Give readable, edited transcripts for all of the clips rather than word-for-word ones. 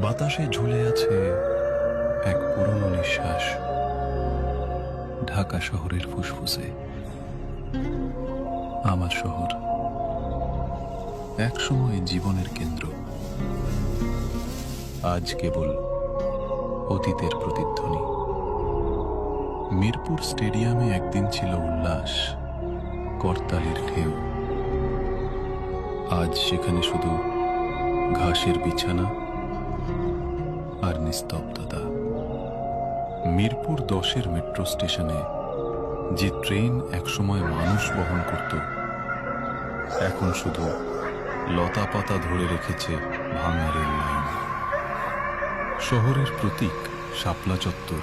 বাতাসে ঝুলে আছে এক পুরনো নিঃশ্বাস, ঢাকা শহরের ফুসফুসে। আমার শহর এক সময় জীবনের কেন্দ্র, আজ কেবল অতীতের প্রতিধ্বনি। মিরপুর স্টেডিয়ামে একদিন ছিল উল্লাস, করতালির ঢেউ। আজ সেখানে শুধু ঘাসের বিছানা আর নিস্তব্ধতা। মিরপুর 10-এর মেট্রো স্টেশনে যে ট্রেন একসময় মানুষ বহন করত, এখন শুধু লতা পাতা ধরে রেখেছে ভাঙা রেল লাইন। শহরের প্রতীক শাপলা চত্বর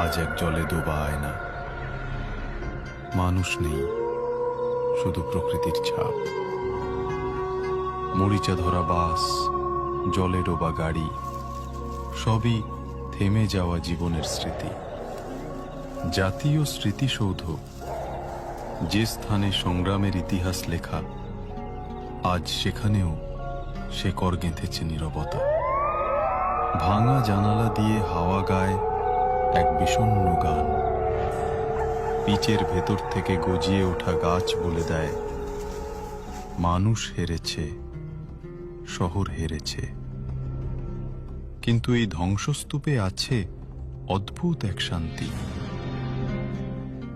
আজ এক জলে ডোবা আয়না। মানুষ নেই, শুধু প্রকৃতির ছাপ। মরিচা ধরা বাস, জলে ডোবা গাড়ি, সবই থেমে যাওয়া জীবনের স্মৃতি। জাতীয় স্মৃতিসৌধ, যে স্থানে সংগ্রামের ইতিহাস লেখা, আজ সেখানেও শেকড় গেঁথেছে নীরবতা। ভাঙা জানালা দিয়ে হাওয়া গায় এক বিষণ্ণ গান। পিচের ভেতর থেকে গজিয়ে ওঠা গাছ বলে দেয়, মানুষ হেরেছে, শহর হেরেছে। কিন্তু এই ধ্বংসস্তূপে আছে অদ্ভুত এক শান্তি।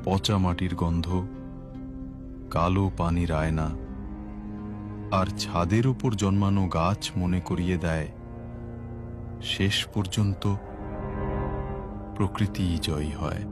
পচা মাটির গন্ধ, কালো পানির আয়না, আর ছাদের উপর জন্মানো গাছ মনে করিয়ে দেয়, শেষ পর্যন্ত প্রকৃতিই জয়ী হয়।